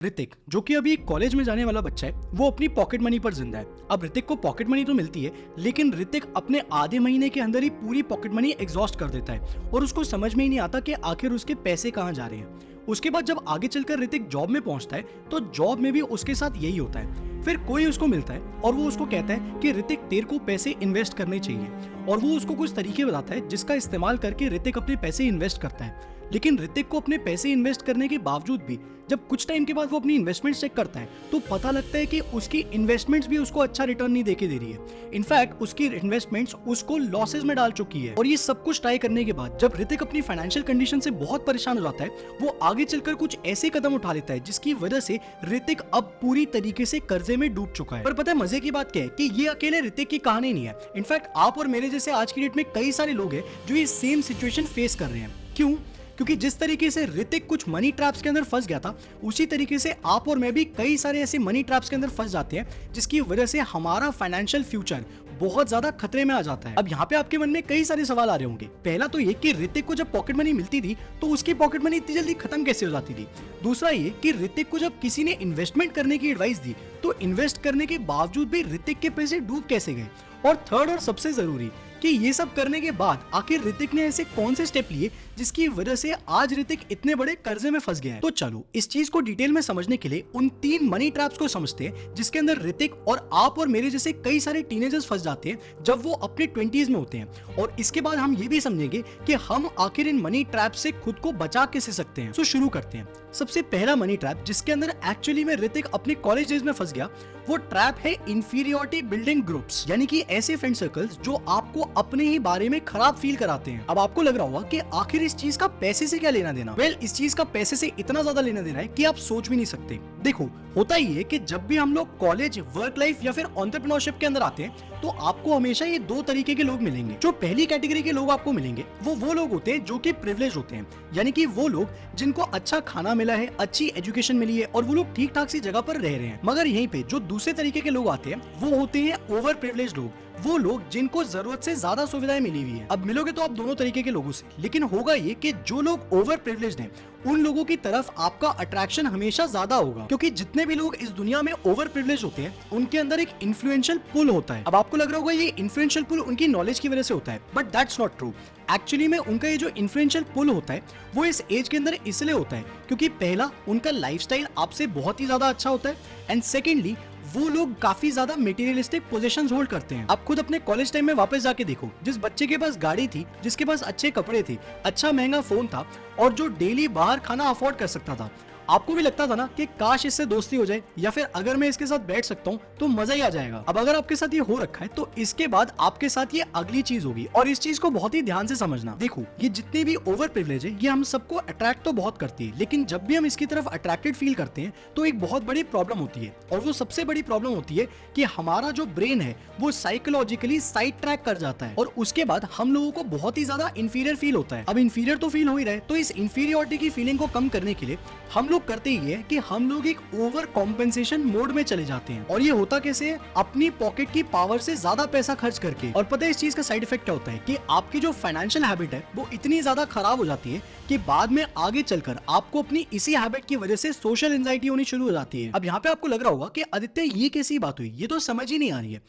ऋतिक जो कि अभी कॉलेज में जाने वाला बच्चा है, वो अपनी पॉकेट मनी पर जिंदा है। अब ऋतिक को पॉकेट मनी तो मिलती है, लेकिन ऋतिक अपने आधे महीने के अंदर ही पूरी पॉकेट मनी एग्जॉस्ट कर देता है और उसको समझ में ही नहीं आता कि आखिर उसके पैसे कहाँ जा रहे हैं। उसके बाद जब आगे चलकर ऋतिक जॉब में पहुंचता है तो जॉब में भी उसके साथ यही होता है। फिर कोई उसको मिलता है और वो उसको कहता है कि ऋतिक तेरे को पैसे इन्वेस्ट करने चाहिए, और वो उसको कुछ तरीके बताता है जिसका इस्तेमाल करके ऋतिक अपने पैसे इन्वेस्ट करता है। लेकिन ऋतिक को अपने पैसे इन्वेस्ट करने के बावजूद भी जब कुछ टाइम के बाद वो अपनी इन्वेस्टमेंट चेक करता है तो पता लगता है कि उसकी इन्वेस्टमेंट्स भी उसको अच्छा रिटर्न नहीं देके दे रही है। इनफैक्ट उसकी इन्वेस्टमेंट्स उसको लॉसेस में डाल चुकी है। और ये सब कुछ ट्राई करने के बाद जब ऋतिक अपनी फाइनेंशियल कंडीशन से बहुत परेशान हो जाता है, वो आगे चलकर कुछ ऐसे कदम उठा लेता है जिसकी वजह से ऋतिक अब पूरी तरीके से कर्जे में डूब चुका है। पर पता है मजे की बात क्या है कि ये अकेले ऋतिक की कहानी नहीं है। इनफैक्ट आप और मेरे जैसे आज की डेट में कई सारे लोग हैं जो ये सेम सिचुएशन फेस कर रहे हैं। क्यों? क्योंकि जिस तरीके से ऋतिक कुछ मनी ट्रैप्स के अंदर फंस गया था, उसी तरीके से आप और मैं भी कई सारे ऐसे मनी ट्रैप्स के अंदर फंस जाते हैं जिसकी वजह से हमारा फाइनेंशियल फ्यूचर बहुत ज्यादा खतरे में आ जाता है। अब यहाँ पे आपके मन में कई सारे सवाल आ रहे होंगे। पहला तो ये कि ऋतिक को जब पॉकेट मनी मिलती थी तो उसकी पॉकेट मनी इतनी जल्दी खत्म कैसे हो जाती थी। दूसरा ये कि ऋतिक को जब किसी ने इन्वेस्टमेंट करने की एडवाइस दी तो इन्वेस्ट करने के बावजूद भी ऋतिक के पैसे डूब कैसे गए। और थर्ड और सबसे जरूरी कि ये सब करने के बाद आखिर ऋतिक ने ऐसे कौन से स्टेप लिए जिसकी वजह से आज ऋतिक इतने बड़े कर्जे में फंस गया है। तो चलो इस चीज को डिटेल में समझने के लिए उन 3 मनी ट्रैप्स को समझते हैं जिसके अंदर ऋतिक और आप और मेरे जैसे कई सारे टीनेजर्स फंस जाते हैं जब वो अपने 20s में होते हैं। और इसके बाद हम ये भी समझेंगे कि हम आखिर इन मनी ट्रैप से खुद को बचा कैसे सकते हैं। तो शुरू करते हैं। सबसे पहला मनी ट्रैप जिसके अंदर एक्चुअली में ऋतिक अपने कॉलेज डेज में फंस गया, वो ट्रैप है इंफीरियोरिटी बिल्डिंग ग्रुप्स, यानी कि ऐसे फ्रेंड सर्कल्स जो आपको अपने ही बारे में खराब फील कराते हैं। अब आपको लग रहा होगा कि आखिर इस चीज का पैसे से क्या लेना देना। इस चीज का पैसे से इतना ज्यादा लेना देना है कि आप सोच भी नहीं सकते। देखो होता ही है कि जब भी हम लोग कॉलेज, वर्क लाइफ या फिर एंटरप्रेन्योरशिप के अंदर आते हैं तो आपको हमेशा ये 2 तरीके के लोग मिलेंगे। जो पहली कैटेगरी के लोग आपको मिलेंगे वो लोग होते हैं जो कि प्रिविलेज होते हैं, यानी कि वो लोग जिनको अच्छा खाना मिला है, अच्छी एजुकेशन मिली है और वो लोग ठीक ठाक सी जगह पर रह रहे हैं। मगर यहीं पे जो दूसरे तरीके के लोग आते हैं वो होते हैं ओवर प्रिविलेज लोग, वो लोग जिनको जरूरत से ज्यादा सुविधाएं मिली हुई है। अब मिलोगे तो आप दोनों तरीके के लोगों से, लेकिन होगा ये कि जो लोग ओवर प्रिविलेज्ड हैं उन लोगों की तरफ आपका अट्रैक्शन हमेशा ज्यादा होगा, क्योंकि जितने भी लोग इस दुनिया में ओवर प्रिविलेज होते हैं उनके अंदर एक इन्फ्लुएंशियल पुल होता है। अब आपको लग रहा होगा ये इन्फ्लुएंशियल पुल उनकी नॉलेज की वजह से होता है, but that's not true. Actually में उनका ये जो इन्फ्लुएंशियल पुल होता है वो इस एज के अंदर इसलिए होता है क्योंकि पहला उनका लाइफस्टाइल आपसे बहुत ही ज्यादा अच्छा होता है, एंड सेकेंडली वो लोग काफी ज्यादा मटेरियलिस्टिक पोजीशंस होल्ड करते हैं। आप खुद अपने कॉलेज टाइम में वापस जाके देखो, जिस बच्चे के पास गाड़ी थी, जिसके पास अच्छे कपड़े थे, अच्छा महंगा फोन था और जो डेली बाहर खाना अफोर्ड कर सकता था, आपको भी लगता था ना कि काश इससे दोस्ती हो जाए या फिर अगर मैं इसके साथ बैठ सकता हूँ तो मजा ही आ जाएगा। अब अगर आपके साथ ये हो रखा है तो इसके बाद आपके साथ ये अगली चीज होगी, और इस चीज को बहुत ही ध्यान से समझना। देखो ये जितने भी ओवर प्रिविलेज है ये हम सबको अट्रैक्ट तो बहुत करती है, लेकिन जब भी हम इसकी तरफ अट्रैक्टेड फील करते हैं तो एक बहुत बड़ी प्रॉब्लम होती है, और वो सबसे बड़ी प्रॉब्लम होती है कि हमारा जो ब्रेन है वो साइकोलॉजिकली साइड ट्रैक कर जाता है और उसके बाद हम लोगों को बहुत ही ज्यादा इंफीरियर फील होता है। अब इंफीरियर तो फील हो ही रहा है, तो इस इंफीरियोरिटी की फीलिंग को कम करने के लिए हम लोग करते ही है कि हम लोग एक ओवर कॉम्पेंसेशन मोड में चले जाते हैं। और ये होता कैसे है? अपनी पॉकेट की पावर से ज्यादा पैसा खर्च करके। और पता है इस चीज का साइड इफेक्ट क्या होता है कि आपकी जो फाइनेंशियल हैबिट है वो इतनी ज्यादा खराब हो जाती है कि बाद में आगे चलकर आपको अपनी इसी हैबिट की वजह से सोशल एंजाइटी होनी शुरू हो जाती है। अब यहाँ पे आपको लग रहा होगा कि आदित्य ये कैसी बात हुई, ये तो समझ ही नहीं आ रही है।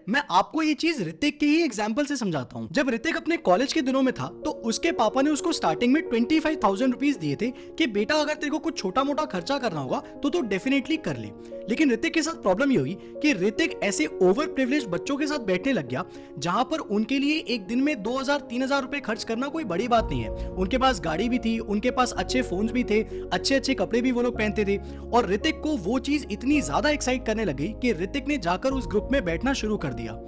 मैं आपको ये चीज ऋतिक के ही एग्जाम्पल से समझाता हूँ। जब ऋतिक अपने कॉलेज के दिनों में था तो उसके पापा ने उसको स्टार्टिंग में 25,000 रुपीज दिए थे कि बेटा अगर तेरे को कुछ छोटा मोटा खर्चा करना होगा तो डेफिनेटली कर ले। लेकिन ऋतिक के साथ प्रॉब्लम ये हुई कि ऋतिक ऐसे ओवर प्रिविलेज बच्चों के साथ बैठने लग गया जहां पर उनके लिए एक दिन में 2,000-3,000 रुपए खर्च करना कोई बड़ी बात नहीं है। उनके पास गाड़ी भी थी, उनके पास अच्छे फोन्स भी थे, अच्छे अच्छे कपड़े भी वो लोग पहनते थे, और ऋतिक को वो चीज इतनी ज्यादा एक्साइट करने लगी कि ऋतिक ने जाकर उस ग्रुप में बैठना शुरू कर दिया।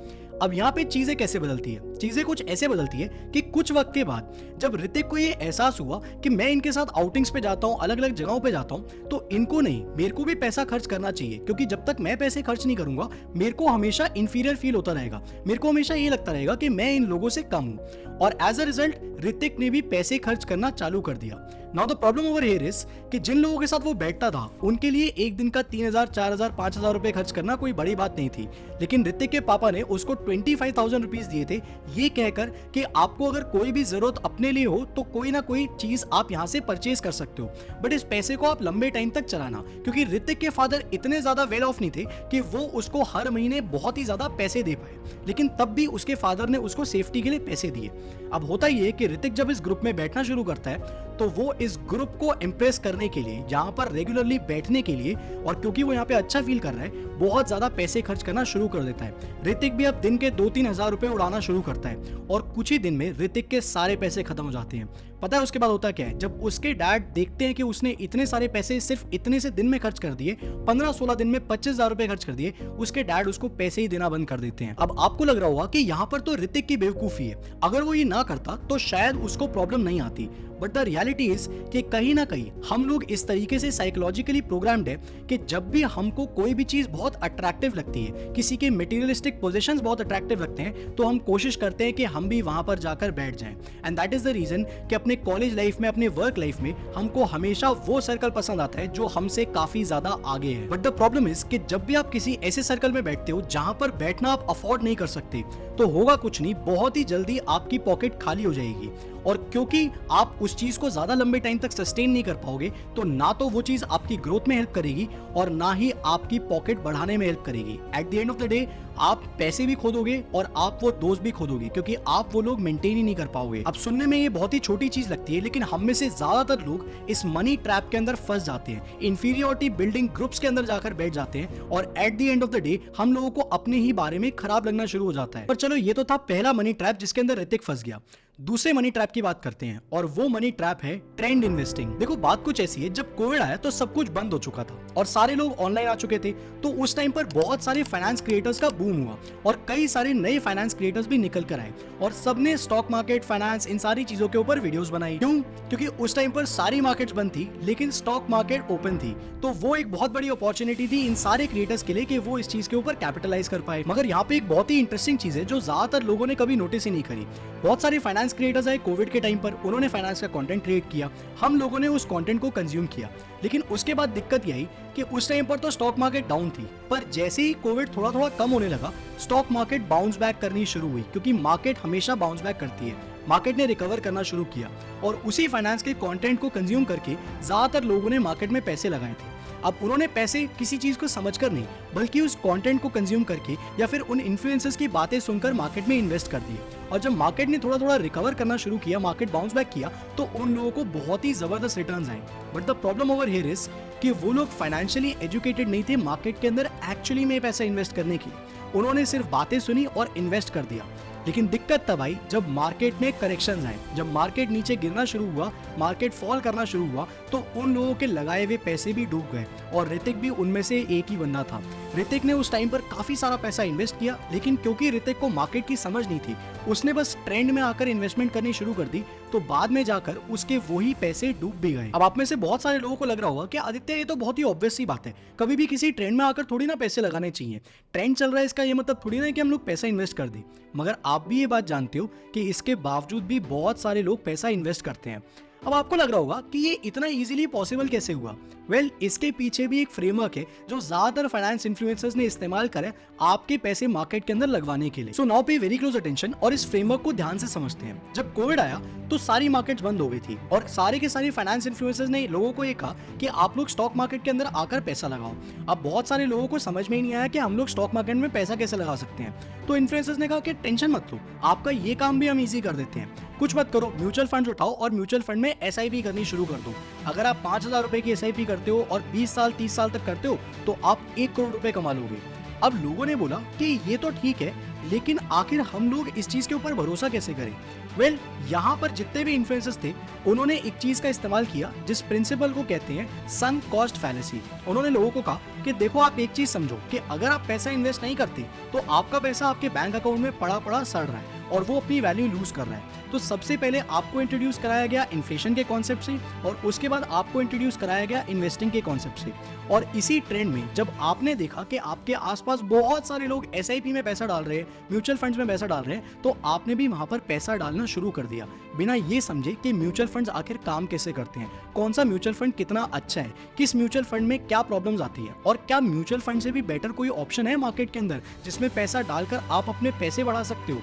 अब यहाँ पे चीजें कैसे बदलती है? चीजें कुछ ऐसे बदलती है कि कुछ वक्त के बाद जब ऋतिक को ये एहसास हुआ कि मैं इनके साथ आउटिंग्स पे जाता हूँ, अलग अलग जगहों पे जाता हूँ, तो इनको नहीं मेरे को भी पैसा खर्च करना चाहिए, क्योंकि जब तक मैं पैसे खर्च नहीं करूंगा मेरे को हमेशा इंफीरियर फील होता रहेगा, मेरे को हमेशा ये लगता रहेगा कि मैं इन लोगों से कम हूँ। और एज अ रिजल्ट ऋतिक ने भी पैसे खर्च करना चालू कर दिया। Now the problem over here is कि जिन लोगों के साथ वो बैठता था उनके लिए एक दिन का 3,000, 4,000, 5,000 रुपए खर्च करना कोई बड़ी बात नहीं थी, लेकिन ऋतिक के पापा ने उसको 25,000 रुपीज दिए थे, ये कहकर कि आपको अगर कोई भी जरूरत अपने लिए हो तो कोई ना कोई चीज आप यहाँ से परचेज कर सकते हो, बट इस पैसे को आप लंबे टाइम तक चलाना, क्योंकि ऋतिक के फादर इतने ज्यादा वेल ऑफ नहीं थे कि वो उसको हर महीने बहुत ही ज्यादा पैसे दे पाए, लेकिन तब भी उसके फादर ने उसको सेफ्टी के लिए पैसे दिए। अब होता ही है कि ऋतिक जब इस ग्रुप में बैठना शुरू करता है तो वो इस ग्रुप को इम्प्रेस करने के लिए, यहाँ पर रेगुलरली बैठने के लिए, और क्योंकि वो यहाँ पे अच्छा फील कर रहा है, बहुत ज्यादा पैसे खर्च करना शुरू कर देता है। ऋतिक भी अब दिन के 2-3 हजार रुपए उड़ाना शुरू करता है और कुछ ही दिन में ऋतिक के सारे पैसे खत्म हो जाते हैं। पता है उसके बाद होता क्या है? जब उसके डैड देखते हैं कि उसने इतने सारे पैसे सिर्फ इतने से दिन में खर्च कर दिए, 15-16 दिन में 25,000 रुपए खर्च कर दिए, उसके डैड उसको पैसे ही देना बंद कर देते हैं। अब आपको लग रहा होगा कि यहाँ पर तो ऋतिक की बेवकूफी है, अगर वो ये ना करता तो शायद उसको प्रॉब्लम नहीं आती, बट द रियलिटी इज कि कहीं ना कहीं हम लोग इस तरीके से साइकोलॉजिकली प्रोग्राम्ड है कि जब भी हमको कोई भी चीज बहुत अट्रैक्टिव लगती है, किसी के मटेरियलिस्टिक पोजीशंस बहुत अट्रैक्टिव लगते हैं, तो हम कोशिश करते हैं कि हम भी वहां पर जाकर बैठ जाएं। And that is the reason कि अपने कॉलेज लाइफ में, अपने वर्क लाइफ में हमको हमेशा वो सर्कल पसंद आता है जो हमसे काफी ज्यादा आगे है। बट द प्रॉब्लम इज कि जब भी आप किसी ऐसे सर्कल में बैठते हो जहां पर बैठना आप अफोर्ड नहीं कर सकते, तो होगा कुछ नहीं, बहुत ही जल्दी आपकी पॉकेट खाली हो जाएगी, और क्योंकि आप उस चीज को ज्यादा लंबे टाइम तक सस्टेन नहीं कर पाओगे, तो ना तो वो चीज आपकी ग्रोथ में हेल्प करेगी और ना ही आपकी पॉकेट बढ़ाने में हेल्प करेगी। At the end of the day आप पैसे भी खोदोगे और आप वो दोस्त भी खोदोगे, क्योंकि आप वो लोग मेंटेन ही नहीं कर पाओगे। अब सुनने में ये बहुत ही छोटी चीज लगती है, लेकिन हम में से ज्यादातर लोग इस मनी ट्रैप के अंदर फंस जाते हैं, इंफीरियरिटी बिल्डिंग ग्रुप्स के अंदर जाकर बैठ जाते हैं, और at the end of the day हम लोगों को अपने ही बारे में खराब लगना शुरू हो जाता है। पर चलो, ये तो था पहला मनी ट्रैप जिसके अंदर ऋतिक फंस गया। दूसरे मनी ट्रैप की बात करते हैं, और वो मनी ट्रैप है ट्रेंड इन्वेस्टिंग। देखो, बात कुछ ऐसी है, जब कोविड आया तो सब कुछ बंद हो चुका था और सारे लोग ऑनलाइन आ चुके थे, तो उस टाइम पर बहुत सारे फाइनेंस क्रिएटर्स का बूम हुआ और कई सारे नए फाइनेंस क्रिएटर्स भी निकल कर आए, और सबने स्टॉक मार्केट, फाइनेंस, इन सारी चीजों के ऊपर वीडियोस बनाई। क्यों? क्योंकि उस टाइम पर सारी मार्केट्स बंद थी लेकिन स्टॉक मार्केट ओपन थी, तो वो एक बहुत बड़ी अपॉर्चुनिटी थी इन सारे क्रिएटर्स के लिए कि वो इस चीज के ऊपर कैपिटलाइज कर पाए। मगर यहाँ पे एक बहुत ही इंटरेस्टिंग चीज है जो ज्यादातर लोगों ने कभी नोटिस ही नहीं करी। बहुत सारे फाइनेंस क्रिएटर्स आए कोविड के टाइम पर, उन्होंने फाइनेंस का कंटेंट क्रिएट किया, हम लोगों ने उस कंटेंट को कंज्यूम किया, लेकिन उसके बाद दिक्कत यही कि उस टाइम पर तो स्टॉक मार्केट डाउन थी, पर जैसे ही कोविड थोड़ा थोड़ा कम होने लगा, स्टॉक मार्केट बाउंस बैक करनी शुरू हुई, क्योंकि मार्केट हमेशा बाउंस बैक करती है। मार्केट ने रिकवर करना शुरू किया और उसी फाइनेंस के कंटेंट को कंज्यूम करके ज्यादातर लोगों ने मार्केट में पैसे लगाए थे। अब उन्होंने पैसे किसी चीज को समझकर नहीं, बल्कि उस कंटेंट को कंज्यूम करके या फिर उन इन्फ्लुएंसर्स की बातें सुनकर मार्केट में इन्वेस्ट कर दिए, और जब मार्केट ने थोड़ा थोड़ा रिकवर करना शुरू किया, मार्केट बाउंस बैक किया, तो उन लोगों को बहुत ही जबरदस्त रिटर्न्स आए। But the problem over here is कि वो लोग फाइनेंशियली एजुकेटेड नहीं थे मार्केट के अंदर एक्चुअली में पैसा इन्वेस्ट करने की, उन्होंने सिर्फ बातें सुनी और इन्वेस्ट कर दिया। लेकिन दिक्कत तब आई जब मार्केट में करेक्शंस आए, जब मार्केट नीचे गिरना शुरू हुआ, मार्केट फॉल करना शुरू हुआ, तो उन लोगों के लगाए हुए पैसे भी डूब गए, और ऋतिक भी उनमें से एक ही बंदा था। ऋतिक ने उस टाइम पर काफी सारा पैसा इन्वेस्ट किया, लेकिन क्योंकि ऋतिक को मार्केट की समझ नहीं थी, उसने बस ट्रेंड में आकर इन्वेस्टमेंट करनी शुरू कर दी, तो बाद में जाकर उसके वही पैसे डूब भी गए। अब आप में से बहुत सारे लोगों को लग रहा होगा कि आदित्य, ये तो बहुत ही ऑब्वियस सी बात है, कभी भी किसी ट्रेंड में आकर थोड़ी ना पैसे लगाने चाहिए, ट्रेंड चल रहा है इसका ये मतलब थोड़ी ना कि हम लोग पैसा इन्वेस्ट कर दें। मगर आप भी ये बात जानते हो कि इसके बावजूद भी बहुत सारे लोग पैसा इन्वेस्ट करते हैं। अब आपको लग रहा होगा कि ये इतना इजीली पॉसिबल कैसे हुआ? वेल, इसके पीछे भी एक फ्रेमवर्क है जो ज्यादातर फाइनेंस इन्फ्लुएंसर्स ने इस्तेमाल करे आपके पैसे मार्केट के अंदर लगवाने के लिए। सो नाउ पे वेरी क्लोज अटेंशन और इस फ्रेमवर्क को ध्यान से समझते हैं। जब कोविड आया तो सारी मार्केट्स बंद हो गई थी और सारे के सारे फाइनेंस इन्फ्लुएंसर्स ने लोगों को ये कहा कि आप लोग स्टॉक मार्केट के अंदर आकर पैसा लगाओ। अब बहुत सारे लोगों को समझ में ही नहीं आया कि हम लोग स्टॉक मार्केट में पैसा कैसे लगा सकते हैं, तो इन्फ्लुएंसर्स ने कहा कि टेंशन मत लो, आपका ये काम भी हम इजी कर देते हैं, कुछ मत करो, म्यूचुअल फंड उठाओ और म्यूचुअल फंड में एसआईपी करनी शुरू कर दो। अगर आप 5,000 रुपए की एसआईपी करते हो और 20 साल 30 साल तक करते हो तो आप 1 करोड़ रुपए कमा लोगे। अब लोगों ने बोला कि ये तो ठीक है, लेकिन आखिर हम लोग इस चीज के ऊपर भरोसा कैसे करें? वेल, यहाँ पर जितने भी इन्फ्लुएंसर्स थे उन्होंने एक चीज का इस्तेमाल किया जिस प्रिंसिपल को कहते हैं सम कॉस्ट फैलेसी। उन्होंने लोगों को कहा कि देखो, आप एक चीज समझो कि अगर आप पैसा इन्वेस्ट नहीं करते तो आपका पैसा आपके बैंक अकाउंट में पड़ा पड़ा सड़ रहा है, और वो अपनी वैल्यू लूज कर रहा है। तो सबसे पहले आपको इंट्रोड्यूस कराया गया इन्फ्लेशन के कॉन्सेप्ट से और उसके बाद आपको इंट्रोड्यूस कराया गया इन्वेस्टिंग के कॉन्सेप्ट से। और इसी ट्रेंड में जब आपने देखा कि आपके आसपास बहुत सारे लोग एसआईपी में पैसा डाल रहे हैं, म्यूचुअल फंड्स में पैसा डाल रहे हैं, तो आपने भी वहां पर पैसा डालना शुरू कर दिया बिना ये समझे कि म्यूचुअल फंड्स आखिर काम कैसे करते हैं, कौन सा म्यूचुअल फंड कितना अच्छा है, किस म्यूचुअल फंड में क्या प्रॉब्लम्स आती है और क्या म्यूचुअल फंड से भी बेटर कोई ऑप्शन है मार्केट के अंदर जिसमें पैसा डालकर आप अपने पैसे बढ़ा सकते हो।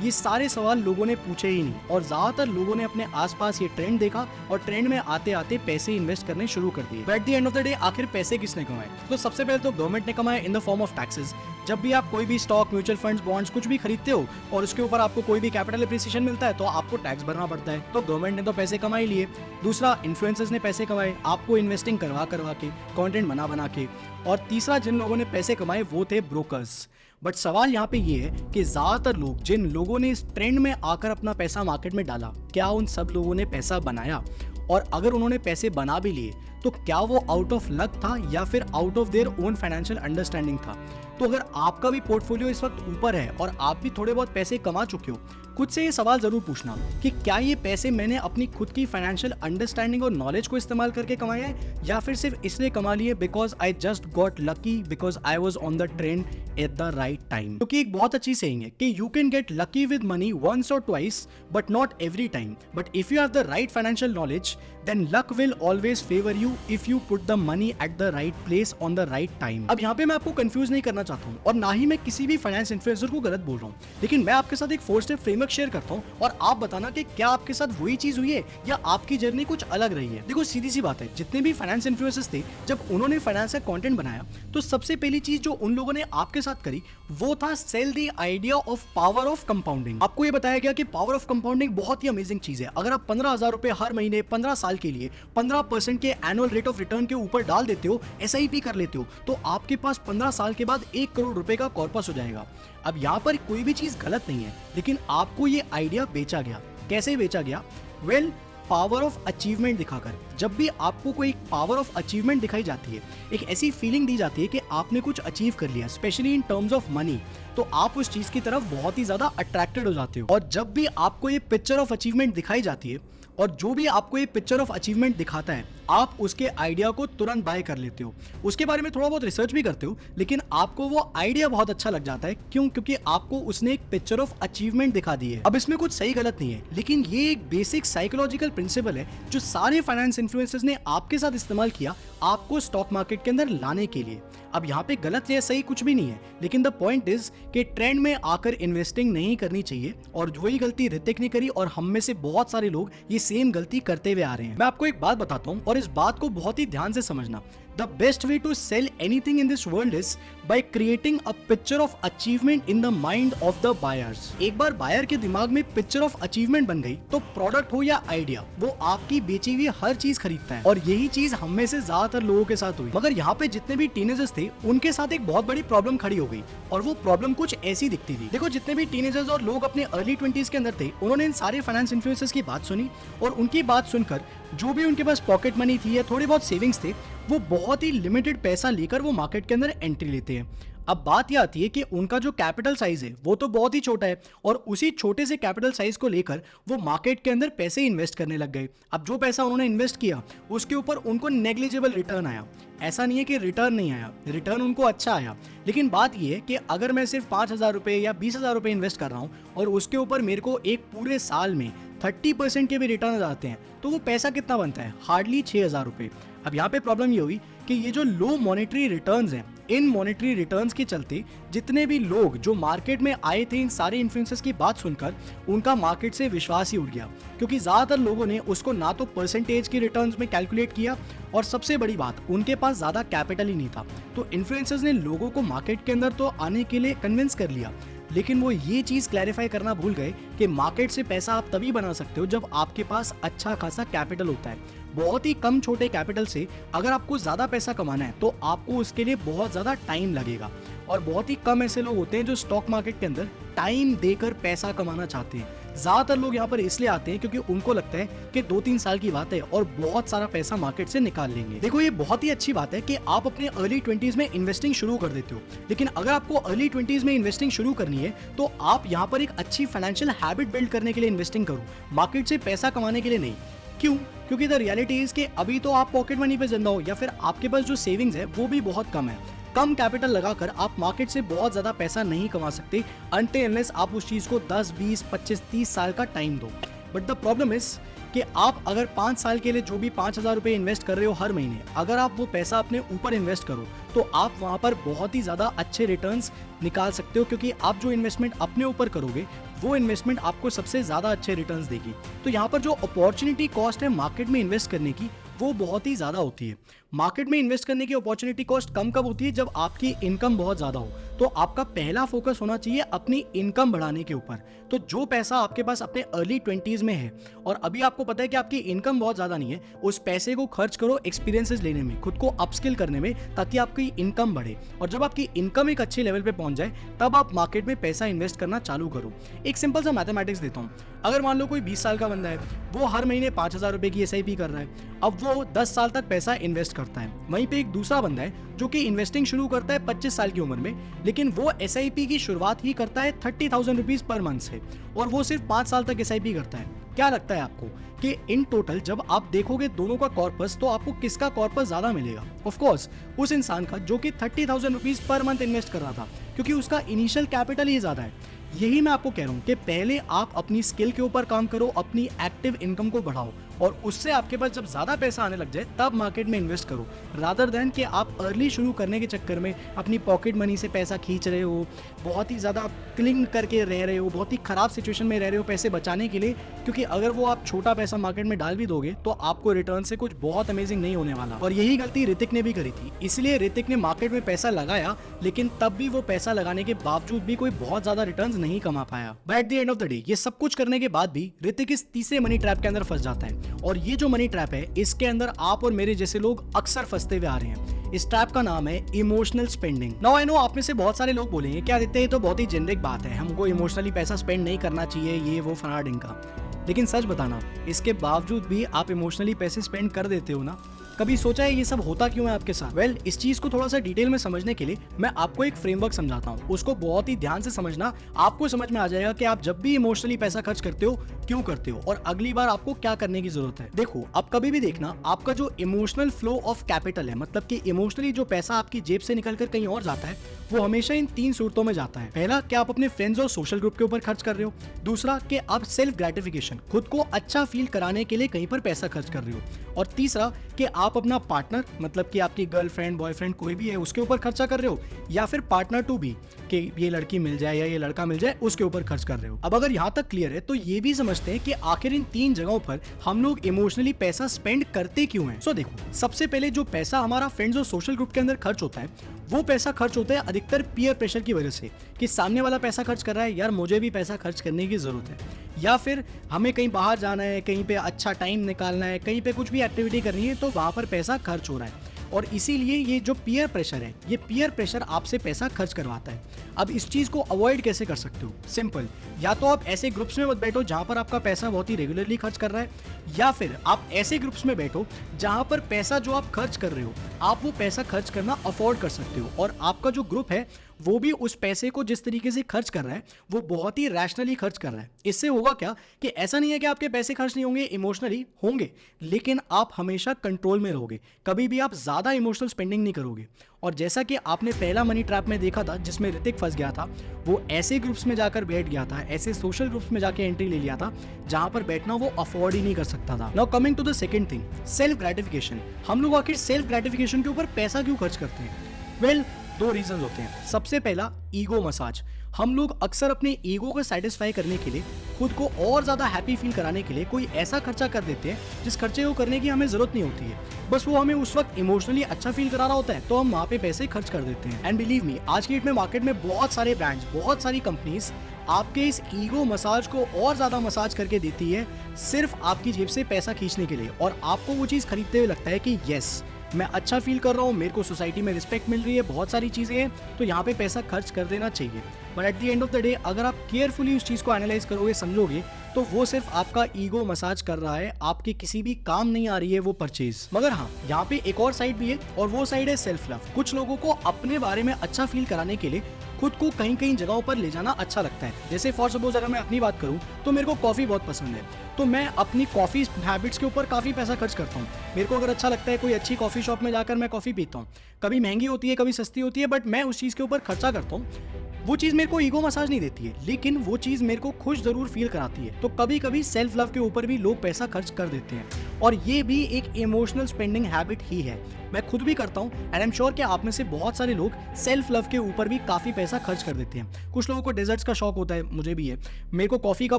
ये सारे सवाल लोगों ने पूछे ही नहीं और ज्यादातर लोगों ने अपने आसपास ये ट्रेंड देखा और ट्रेंड में आते आते पैसे इन्वेस्ट करने शुरू कर दिए। At the end of the day आखिर पैसे किसने कमाए? तो सबसे पहले तो गवर्नमेंट ने कमाए in the form of taxes. जब भी आप कोई भी स्टॉक, म्यूचुअल फंड्स, बॉन्ड्स कुछ भी खरीदते हो और उसके ऊपर आपको कोई भी कैपिटल एप्रिसिएशन मिलता है तो आपको टैक्स भरना पड़ता है। तो गवर्नमेंट ने तो पैसे कमा ही लिए। दूसरा, इन्फ्लुएंसर्स ने पैसे कमाए आपको इन्वेस्टिंग करवा के, कंटेंट बना के। और तीसरा, जिन लोगों ने पैसे कमाए वो थे ब्रोकर्स। बट सवाल यहाँ पे ये है कि ज्यादातर लोग, जिन लोगों ने इस ट्रेंड में आकर अपना पैसा मार्केट में डाला, क्या उन सब लोगों ने पैसा बनाया? और अगर उन्होंने पैसे बना भी लिए तो क्या वो आउट ऑफ लक था या फिर out of their own financial understanding था? तो अगर आपका भी पोर्टफोलियो इस वक्त ऊपर है और आप भी थोड़े बहुत पैसे कमा चुके हो, खुद से ये सवाल जरूर पूछना कि क्या ये पैसे मैंने अपनी खुद की फाइनेंशियल अंडरस्टैंडिंग और नॉलेज को इस्तेमाल करके कमाए हैं या फिर सिर्फ इसलिए कमा लिए because I just got lucky, because I was on the trend at the right time. क्योंकि एक बहुत अच्छी सेइंग है कि you can get lucky with money once और twice but not every time, but if you have the right financial knowledge then luck will always favor you if you put the money at the right place on the right time। अब यहाँ पे मैं आपको confuse नहीं करना चाहता हूँ और ना ही मैं किसी भी फाइनेंस इन्फ्लुएंसर को गलत बोल रहा हूँ, लेकिन मैं आपके साथ एक 4 स्टेप फ्रेमवर्क शेयर करता हूँ और आप बताना कि क्या आपके साथ वही चीज हुई है या आपकी जर्नी कुछ अलग रही है। देखो सीधी सी बात है, जितने भी फाइनेंस इन्फ्लुएंसर्स थे जब उन्होंने फाइनेंस का कंटेंट बनाया तो सबसे पहली चीज जो उन लोगों ने आपके साथ करी वो था sell the idea of power of compounding. आपको ये बताया गया कि पावर ऑफ कंपाउंडिंग बहुत ही अमेजिंग चीज है। अगर आप 15,000 रुपए हर महीने 15 साल के लिए 15% के एनुअल रेट ऑफ रिटर्न के ऊपर डाल देते हो, एसआईपी कर लेते हो, तो आपके पास 15 साल के बाद 1 करोड़ रुपए का कॉर्पस हो जाएगा। अब यहाँ पर कोई भी चीज गलत नहीं है, लेकिन आपको ये आइडिया बेचा गया। कैसे बेचा गया? वेल, पावर ऑफ अचीवमेंट दिखाकर। जब भी आपको कोई पावर ऑफ अचीवमेंट दिखाई जाती है, एक ऐसी फीलिंग दी जाती है कि आपने कुछ अचीव कर लिया, specially in terms of money, तो आप उस चीज की तरफ बहुत ही ज्यादा अट्रैक्टेड हो जाते हो। और जब भी आपको ये पिक्चर ऑफ अचीवमेंट दिखाई जाती है और जो भी आपको ये पिक्चर ऑफ अचीवमेंट दिखाता है, आप उसके आइडिया को तुरंत बाय कर लेते हो, उसके बारे में थोड़ा बहुत रिसर्च भी करते हो, लेकिन आपको वो आइडिया बहुत अच्छा लग जाता है। क्यों? क्योंकि आपको उसने एक पिक्चर ऑफ अचीवमेंट दिखा दी है। अब इसमें कुछ सही गलत नहीं है, लेकिन ये एक बेसिक साइकोलॉजिकल प्रिंसिपल है जो सारे फाइनेंस इन्फ्लुएंसर्स ने आपके साथ इस्तेमाल किया आपको स्टॉक मार्केट के अंदर लाने के लिए। अब यहाँ पे गलत या सही कुछ भी नहीं है, लेकिन द पॉइंट इज कि ट्रेंड में आकर इन्वेस्टिंग नहीं करनी चाहिए और वही गलती ऋतिक ने करी और हम में से बहुत सारे लोग ये सेम गलती करते हुए आ रहे हैं। मैं आपको एक बात बताता हूँ और इस बात को बहुत ही ध्यान से समझना। The best way to sell anything in this world is by creating a picture of achievement in the mind of the buyers। एक बार बायर के दिमाग में पिक्चर ऑफ अचीवमेंट बन गई तो प्रोडक्ट हो या आइडिया, वो आपकी बेची हुई हर चीज खरीदता है। और यही चीज हम में से ज्यादातर लोगों के साथ हुई। मगर यहाँ पे जितने भी टीनेजर्स थे उनके साथ एक बहुत बड़ी प्रॉब्लम खड़ी हो गई और वो प्रॉब्लम कुछ ऐसी दिखती थी। देखो, जितने भी टीनेजर्स और लोग अपने अर्ली 20s के अंदर थे, उन्होंने इन सारे फाइनेंस इन्फ्लुएंसर्स की बात सुनी और उनकी बात सुनकर जो भी उनके पास पॉकेट मनी थी या थोड़े बहुत सेविंग्स थे, वो बहुत ही लिमिटेड पैसा लेकर वो मार्केट के अंदर एंट्री लेते हैं। अब बात यह आती है कि उनका जो कैपिटल साइज है वो तो बहुत ही छोटा है और उसी छोटे से कैपिटल साइज को लेकर वो मार्केट के अंदर पैसे इन्वेस्ट करने लग गए। अब जो पैसा उन्होंने इन्वेस्ट किया उसके ऊपर उनको नेग्लिजिबल रिटर्न आया। ऐसा नहीं है कि रिटर्न नहीं आया, रिटर्न उनको अच्छा आया, लेकिन बात यह है कि अगर मैं सिर्फ 5,000 रुपये या 20,000 रुपये इन्वेस्ट कर रहा हूँ और उसके ऊपर मेरे को एक पूरे साल में 30% के भी रिटर्न आते हैं तो वो पैसा कितना बनता है? हार्डली 6,000 रुपये। अब यहाँ पे प्रॉब्लम ये हुई कि ये जो लो मॉनेटरी रिटर्न्स हैं, इन मॉनेटरी रिटर्न्स के चलते जितने भी लोग जो मार्केट में आए थे इन सारे इन्फ्लुएंसर्स की बात सुनकर, उनका मार्केट से विश्वास ही उड़ गया, क्योंकि ज़्यादातर लोगों ने उसको ना तो परसेंटेज की रिटर्न्स में कैलकुलेट किया और सबसे बड़ी बात, उनके पास ज़्यादा कैपिटल ही नहीं था। तो इन्फ्लुएंसर्स ने लोगों को मार्केट के अंदर तो आने के लिए कन्विंस कर लिया, लेकिन वो ये चीज़ क्लैरिफाई करना भूल गए कि मार्केट से पैसा आप तभी बना सकते हो जब आपके पास अच्छा खासा कैपिटल होता है। बहुत ही कम छोटे कैपिटल से अगर आपको ज़्यादा पैसा कमाना है तो आपको उसके लिए बहुत ज़्यादा टाइम लगेगा और बहुत ही कम ऐसे लोग होते हैं जो स्टॉक मार्केट के अंदर टाइम देकर पैसा कमाना चाहते हैं। ज्यादातर लोग यहाँ पर इसलिए आते हैं क्योंकि उनको लगता है कि 2-3 साल की बात है और बहुत सारा पैसा मार्केट से निकाल लेंगे। देखो, ये बहुत ही अच्छी बात है कि आप अपने अर्ली 20s में इन्वेस्टिंग शुरू कर देते हो, लेकिन अगर आपको अर्ली 20s में इन्वेस्टिंग शुरू करनी है तो आप यहाँ पर एक अच्छी फाइनेंशियल हैबिट बिल्ड करने के लिए इन्वेस्टिंग करो, मार्केट से पैसा कमाने के लिए नहीं। क्यों? क्योंकि द रियलिटी इज कि अभी तो आप पॉकेट मनी पे जिंदा हो या फिर आपके पास जो सेविंग्स है वो भी बहुत कम है। कम कैपिटल लगाकर आप मार्केट से बहुत ज्यादा पैसा नहीं कमा सकते अनटिल अनलेस आप उस चीज को 10, 20, 25, 30 साल का टाइम दो। बट द प्रॉब्लम इज कि आप अगर 5 साल के लिए जो भी 5,000 रुपए इन्वेस्ट कर रहे हो हर महीने, अगर आप वो पैसा अपने ऊपर इन्वेस्ट करो तो आप वहां पर बहुत ही ज्यादा अच्छे रिटर्न्स निकाल सकते हो, क्योंकि आप जो इन्वेस्टमेंट अपने ऊपर करोगे वो इन्वेस्टमेंट आपको सबसे ज्यादा अच्छे रिटर्न्स देगी। तो यहाँ पर जो अपॉर्चुनिटी कॉस्ट है मार्केट में इन्वेस्ट करने की वो बहुत ही ज्यादा होती है। मार्केट में इन्वेस्ट करने की अपॉर्चुनिटी कॉस्ट कम कब होती है? जब आपकी इनकम बहुत ज्यादा हो। तो आपका पहला फोकस होना चाहिए अपनी इनकम बढ़ाने के ऊपर। तो जो पैसा आपके पास अपने अर्ली 20s में है और अभी आपको पता है कि आपकी इनकम बहुत ज्यादा नहीं है, उस पैसे को खर्च करो एक्सपीरियंसेस लेने में, खुद को अपस्किल करने में, ताकि आपकी इनकम बढ़े। और जब आपकी इनकम एक अच्छे लेवल पे पहुंच जाए तब आप मार्केट में पैसा इन्वेस्ट करना चालू करो। एक सिंपल सा मैथमेटिक्स देता हूँ। अगर मान लो कोई 20 साल का बंदा है, वो हर महीने 5,000 रुपए की SIP कर रहा है, अब वो 10 साल तक पैसा इन्वेस्ट करता है। वहीं पे एक दूसरा बंदा है जो कि इन्वेस्टिंग शुरू करता है 25 साल की उम्र में, लेकिन वो SIP की शुरुआत ही करता है 30,000 रुपीज पर मंथ से, और वो सिर्फ 5 साल तक SIP करता है। क्या लगता है आपको कि इन टोटल जब आप देखोगे दोनों का कॉर्पस, तो आपको किसका कॉर्पस ज्यादा मिलेगा? ऑफ कोर्स उस इंसान का जो कि 30,000 रुपीज पर मंथ इन्वेस्ट कर रहा था, क्योंकि उसका इनिशियल कैपिटल ही ज्यादा है। यही मैं आपको कह रहा हूँ कि पहले आप अपनी स्किल के ऊपर काम करो, अपनी एक्टिव इनकम को बढ़ाओ, और उससे आपके पास जब ज्यादा पैसा आने लग जाए तब मार्केट में इन्वेस्ट करो, रादर देन कि आप अर्ली शुरू करने के चक्कर में अपनी पॉकेट मनी से पैसा खींच रहे हो, बहुत ही ज्यादा क्लिंग करके रह रहे हो, बहुत ही खराब सिचुएशन में रह रहे हो पैसे बचाने के लिए। क्योंकि अगर वो आप छोटा पैसा मार्केट में डाल भी दोगे तो आपको रिटर्न से कुछ बहुत अमेजिंग नहीं होने वाला। और यही गलती ऋतिक ने भी करी थी, इसलिए ऋतिक ने मार्केट में पैसा लगाया, लेकिन तब भी वो पैसा लगाने के बावजूद भी कोई बहुत ज्यादा रिटर्न्स नहीं कमा पाया। But at the end of the day ये सब कुछ करने के बाद भी ऋतिक इस तीसरे मनी ट्रैप के अंदर फंस जाता है, और ये जो मनी ट्रैप है इसके अंदर आप और मेरे जैसे लोग अक्सर फंसते हुए आ रहे हैं। इस ट्रैप का नाम है emotional spending. Now I know आप में से बहुत सारे लोग बोलेंगे क्या देते हैं, तो बहुत ही जेनरिक बात है, हमको इमोशनली पैसा स्पेंड नहीं करना चाहिए, ये वो फना ढिंका। लेकिन सच बताना, इसके बावजूद भी आप इमोशनली पैसे स्पेंड कर देते हो ना। कभी सोचा है ये सब होता क्यों है आपके साथ? वेल, इस चीज को थोड़ा सा डिटेल में समझने के लिए मैं आपको एक फ्रेमवर्क समझाता हूँ। उसको बहुत ही ध्यान से समझना, आपको समझ में आ जाएगा कि आप जब भी इमोशनली पैसा खर्च करते हो क्यों करते हो और अगली बार आपको क्या करने की जरूरत है। देखो, आप कभी भी देखना, आपका जो इमोशनल फ्लो ऑफ कैपिटल है, मतलब कि इमोशनली जो पैसा आपकी जेब से निकलकर कहीं और जाता है, वो हमेशा इन 3 सूरतों में जाता है। पहला, कि आप अपने फ्रेंड्स और सोशल ग्रुप के ऊपर खर्च कर रहे हो। दूसरा, कि आप सेल्फ ग्रेटिफिकेशन, खुद को अच्छा फील कराने के लिए कहीं पर पैसा खर्च कर रहे हो। और तीसरा, कि आप अपना पार्टनर, मतलब कि आपकी गर्लफ्रेंड, बॉयफ्रेंड कोई भी है, उसके ऊपर खर्चा कर रहे हो, या फिर पार्टनर टू बी, कि ये लड़की मिल जाए या ये लड़का मिल जाए, उसके ऊपर खर्च कर रहे हो। अब अगर यहाँ तक क्लियर है तो ये भी समझते हैं कि आखिर इन 3 जगहों पर हम लोग इमोशनली पैसा स्पेंड करते क्यों हैं। सो देखो, सबसे पहले जो पैसा हमारा फ्रेंड्स और सोशल ग्रुप के अंदर खर्च होता है, वो पैसा खर्च होता है अधिकतर पीयर प्रेशर की वजह से, कि सामने वाला पैसा खर्च कर रहा है, यार मुझे भी पैसा खर्च करने की जरूरत है, या फिर हमें कहीं बाहर जाना है, कहीं पे अच्छा टाइम निकालना है, कहीं पे कुछ भी एक्टिविटी करनी है, तो वहां पर पैसा खर्च हो रहा है। और इसीलिए ये जो पीयर प्रेशर है, ये पीयर प्रेशर आपसे पैसा खर्च करवाता है। अब इस चीज को अवॉइड कैसे कर सकते हो? सिंपल, या तो आप ऐसे ग्रुप्स में मत बैठो जहां पर आपका पैसा बहुत ही रेगुलरली खर्च कर रहा है, या फिर आप ऐसे ग्रुप्स में बैठो जहां पर पैसा जो आप खर्च कर रहे हो, आप वो पैसा खर्च करना अफोर्ड कर सकते हो, और आपका जो ग्रुप है वो भी उस पैसे को जिस तरीके से खर्च कर रहा है वो बहुत ही रैशनली खर्च कर रहा है। इससे होगा क्या कि ऐसा नहीं है कि आपके पैसे खर्च नहीं होंगे, इमोशनली होंगे, लेकिन आप हमेशा कंट्रोल में रहोगे, कभी भी आप ज्यादा इमोशनल स्पेंडिंग नहीं करोगे। और जैसा कि आपने पहला मनी ट्रैप में देखा था जिसमें ऋतिक फंस गया था, वो ऐसे ग्रुप्स में जाकर बैठ गया था, ऐसे सोशल ग्रुप्स में जाके एंट्री ले लिया था जहां पर बैठना वो अफोर्ड ही नहीं कर सकता था। Now coming to the second thing, self gratification. हम लोग आखिर सेल्फ ग्रेटिफिकेशन के ऊपर पैसा क्यों खर्च करते हैं? वेल, 2 रीजन होते हैं। सबसे पहला, ईगो मसाज। हम लोग अक्सर अपने ईगो को सेटिस्फाई करने के लिए, खुद को और ज्यादा हैप्पी फील कराने के लिए कोई ऐसा खर्चा कर देते हैं जिस खर्चे को करने की हमें जरूरत नहीं होती है, बस वो हमें उस वक्त इमोशनली अच्छा फील करा रहा होता है, तो हम वहाँ पे पैसे खर्च कर देते हैं। एंड बिलीव मी, आज की डेट में मार्केट में बहुत सारे ब्रांड्स, बहुत सारी कंपनीज आपके इस ईगो मसाज को और ज्यादा मसाज करके देती है, सिर्फ आपकी जेब से पैसा खींचने के लिए, और आपको वो चीज खरीदते हुए लगता है कि यस, मैं अच्छा फील कर रहा हूँ, मेरे को सोसाइटी में रिस्पेक्ट मिल रही है, बहुत सारी चीज़ें हैं, तो यहाँ पे पैसा खर्च कर देना चाहिए। But at the end of the day अगर आप केयरफुली उस चीज़ को एनालाइज करोगे, समझोगे, तो वो सिर्फ आपका ईगो मसाज कर रहा है, आपके किसी भी काम नहीं आ रही है वो परचेज। मगर हाँ, यहाँ पे एक और साइड भी है, और वो साइड है सेल्फ लव। कुछ लोगों को अपने बारे में अच्छा फील कराने के लिए खुद को कहीं कहीं जगहों पर ले जाना अच्छा लगता है। जैसे फॉर सपोज अगर मैं अपनी बात करूं तो मेरे को कॉफ़ी बहुत पसंद है, तो मैं अपनी कॉफ़ी हैबिट्स के ऊपर काफ़ी पैसा खर्च करता हूं। मेरे को अगर अच्छा लगता है कोई अच्छी कॉफ़ी शॉप में जाकर मैं कॉफ़ी पीता हूं, कभी महंगी होती है कभी सस्ती होती है, बट मैं उस चीज़ के ऊपर खर्चा करता हूं। वो चीज़ मेरे को ईगो मसाज नहीं देती है, लेकिन वो चीज़ मेरे को खुश जरूर फील कराती है। तो कभी कभी सेल्फ लव के ऊपर भी लोग पैसा खर्च कर देते हैं, और ये भी एक इमोशनल स्पेंडिंग हैबिट ही है। मैं खुद भी करता हूँ, एंड आई एम श्योर कि आप में से बहुत सारे लोग सेल्फ लव के ऊपर भी काफ़ी पैसा खर्च कर देते हैं। कुछ लोगों को डेजर्ट्स का शौक होता है, मुझे भी है, मेरे को कॉफ़ी का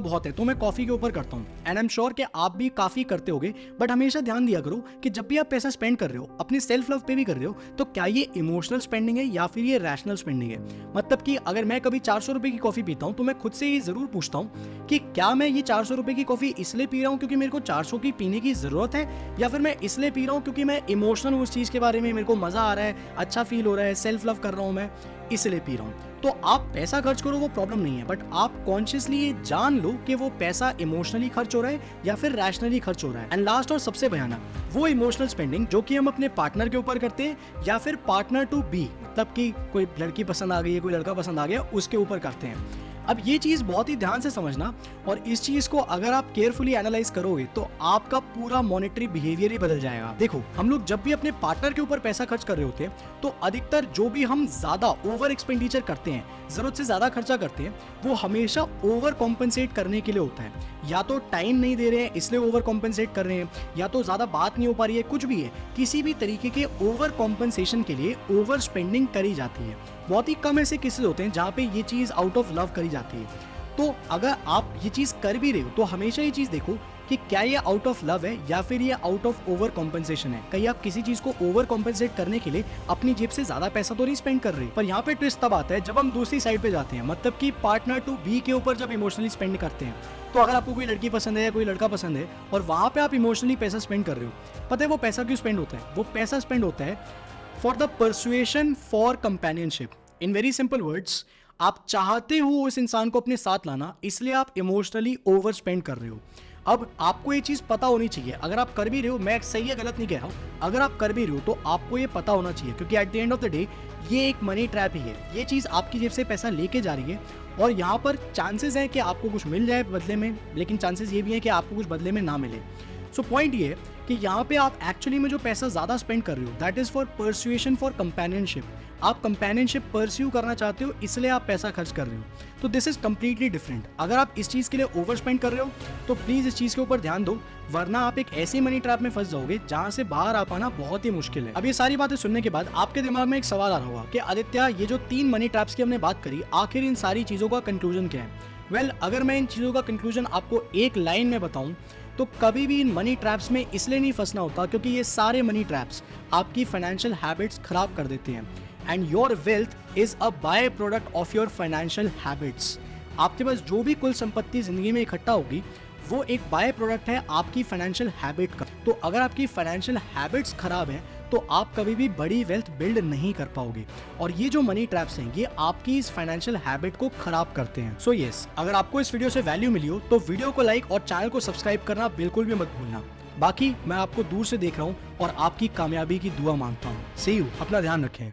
बहुत है, तो मैं कॉफ़ी के ऊपर करता हूँ, एंड आई एम श्योर कि आप भी काफ़ी करते होगे। बट हमेशा ध्यान दिया करो कि जब भी आप पैसा स्पेंड कर रहे हो, अपने सेल्फ लव पे भी कर रहे हो, तो क्या ये इमोशनल स्पेंडिंग है या फिर ये रैशनल स्पेंडिंग है। मतलब कि अगर मैं कभी 400 रुपये की कॉफ़ी पीता हूँ, तो मैं खुद से ये ज़रूर पूछता हूँ कि क्या मैं ये 400 रुपये की कॉफ़ी इसलिए पी रहा हूँ क्योंकि मेरे को 400 की पीने की ज़रूरत है, या फिर मैं इसलिए पी रहा हूँ क्योंकि मैं इमोशनल हूँ उस चीज़ के बारे में, मेरे को मज़ा आ रहा है, अच्छा फील हो रहा है, सेल्फ लव कर रहा हूँ मैं, इसलिए पी रहा हूँ। तो आप पैसा खर्च करो वो प्रॉब्लम नहीं है, बट आप कॉन्शियसली ये जान लो कि वो पैसा इमोशनली खर्च हो रहा है या फिर रैशनली खर्च हो रहा है। एंड लास्ट और सबसे भयानक, वो इमोशनल स्पेंडिंग जो कि हम अपने पार्टनर के ऊपर करते हैं या फिर पार्टनर टू बी, मतलब कि कोई लड़की पसंद आ गई है, कोई लड़का पसंद आ गया, उसके ऊपर करते हैं। अब ये चीज़ बहुत ही ध्यान से समझना, और इस चीज़ को अगर आप केयरफुली एनालाइज करोगे तो आपका पूरा मॉनेटरी बिहेवियर ही बदल जाएगा। देखो, हम लोग जब भी अपने पार्टनर के ऊपर पैसा खर्च कर रहे होते हैं, तो अधिकतर जो भी हम ज़्यादा ओवर एक्सपेंडिचर करते हैं, ज़रूरत से ज़्यादा खर्चा करते हैं, वो हमेशा ओवर कॉम्पनसेट करने के लिए होता है। या तो टाइम नहीं दे रहे हैं इसलिए ओवर कॉम्पनसेट कर रहे हैं, या तो ज़्यादा बात नहीं हो पा रही है, कुछ भी है, किसी भी तरीके के ओवर कॉम्पनसेशन के लिए ओवर स्पेंडिंग करी जाती है। बहुत ही कम ऐसे केसेस होते हैं जहाँ पे ये चीज़ आउट ऑफ लव करी जाती है। तो अगर आप ये चीज़ कर भी रहे हो तो हमेशा ये चीज़ देखो कि क्या ये आउट ऑफ लव है या फिर ये आउट ऑफ ओवर कॉम्पनसेशन है। कहीं आप किसी चीज़ को ओवर कॉम्पनसेट करने के लिए अपनी जेब से ज़्यादा पैसा तो नहीं स्पेंड कर रहे। पर यहाँ पे ट्विस्ट तब आता है जब हम दूसरी साइड पे जाते हैं, मतलब कि पार्टनर टू बी के ऊपर जब इमोशनली स्पेंड करते हैं। तो अगर आपको कोई लड़की पसंद है या कोई लड़का पसंद है और वहाँ पे आप इमोशनली पैसा स्पेंड कर रहे हो, पता है वो पैसा क्यों स्पेंड होता है? वो पैसा स्पेंड होता है for the persuasion for companionship. In very simple words, आप चाहते हो उस इंसान को अपने साथ लाना, इसलिए आप इमोशनली ओवर स्पेंड कर रहे हो। अब आपको ये चीज़ पता होनी चाहिए, अगर आप कर भी रहे हो, मैं सही है गलत नहीं कह रहा हूँ, अगर आप कर भी रहे हो तो आपको ये पता होना चाहिए, क्योंकि at the end of the day ये एक मनी ट्रैप ही है। ये चीज़ आपकी जेब से पैसा लेके जा रही है, और यहाँ पर चांसेस हैं कि आपको कुछ मिल जाए बदले में, लेकिन चांसेस ये भी हैं कि आपको कुछ बदले में ना मिले। सो पॉइंट ये है कि यहाँ पे आप एक्चुअली में जो पैसा ज़्यादा स्पेंड कर रहे हो, that is for persuasion for companionship. आप कंपेनियनशिप परस्यू करना चाहते हो, इसलिए आप पैसा खर्च कर रहे हो। तो दिस इज कम्प्लीटली डिफरेंट। अगर आप इस चीज़ के लिए ओवर स्पेंड कर रहे हो तो प्लीज़ इस चीज़ के ऊपर ध्यान दो, वरना आप एक ऐसी मनी ट्रैप में फंस जाओगे जहाँ से बाहर आ पाना बहुत ही मुश्किल है। अब ये सारी बातें सुनने के बाद आपके दिमाग में एक सवाल आ रहा होगा कि आदित्य, ये जो 3 मनी ट्रैप्स की हमने बात करी, आखिर इन सारी चीज़ों का कंक्लूजन क्या है? वेल, अगर मैं इन चीज़ों का कंक्लूजन आपको एक लाइन में बताऊं तो कभी भी इन मनी ट्रैप्स में इसलिए नहीं फंसना होता क्योंकि ये सारे मनी ट्रैप्स आपकी फाइनेंशियल हैबिट्स खराब कर देते हैं। And your wealth is a by product of your financial habits. आपके पास जो भी कुल संपत्ति जिंदगी में इकट्ठा होगी, वो एक बाय प्रोडक्ट है आपकी फाइनेंशियल हैबिट का। तो अगर आपकी फाइनेंशियल हैबिट्स खराब हैं तो आप कभी भी बड़ी वेल्थ बिल्ड नहीं कर पाओगे, और ये जो मनी ट्रैप्स हैं ये आपकी इस फाइनेंशियल हैबिट को खराब करते हैं। सो यस, अगर आपको इस वीडियो से वैल्यू मिली हो तो वीडियो को लाइक और चैनल को सब्सक्राइब करना बिल्कुल भी मत भूलना। बाकी मैं आपको दूर से देख रहा हूँ और आपकी कामयाबी की दुआ मांगता हूँ। सी यू, अपना ध्यान रखें।